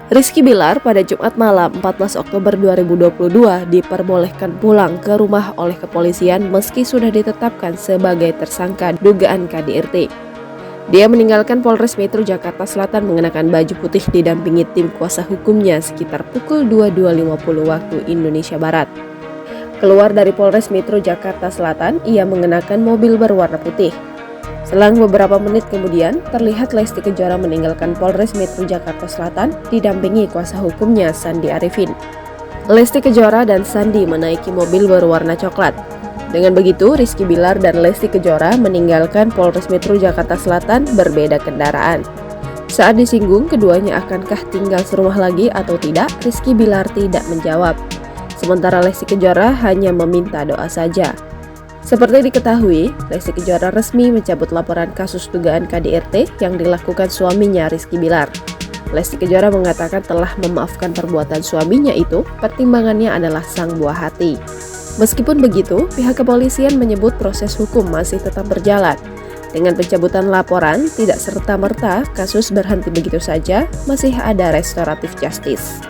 Rizky Bilar pada Jumat malam 14 Oktober 2022 diperbolehkan pulang ke rumah oleh kepolisian meski sudah ditetapkan sebagai tersangka dugaan KDRT. Dia meninggalkan Polres Metro Jakarta Selatan mengenakan baju putih didampingi tim kuasa hukumnya sekitar pukul 22.50 waktu Indonesia Barat. Keluar dari Polres Metro Jakarta Selatan, ia mengenakan mobil berwarna putih. Selang beberapa menit kemudian, terlihat Lesti Kejora meninggalkan Polres Metro Jakarta Selatan didampingi kuasa hukumnya Sandi Arifin. Lesti Kejora dan Sandi menaiki mobil berwarna coklat. Dengan begitu, Rizky Bilar dan Lesti Kejora meninggalkan Polres Metro Jakarta Selatan berbeda kendaraan. Saat disinggung keduanya akankah tinggal serumah lagi atau tidak, Rizky Bilar tidak menjawab. Sementara Lesti Kejora hanya meminta doa saja. Seperti diketahui, Lesti Kejora resmi mencabut laporan kasus dugaan KDRT yang dilakukan suaminya Rizky Bilar. Lesti Kejora mengatakan telah memaafkan perbuatan suaminya itu, pertimbangannya adalah sang buah hati. Meskipun begitu, pihak kepolisian menyebut proses hukum masih tetap berjalan. Dengan pencabutan laporan, tidak serta-merta kasus berhenti begitu saja, masih ada restoratif justice.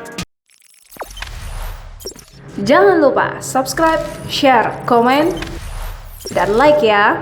Jangan lupa subscribe, share, komen, dan like ya.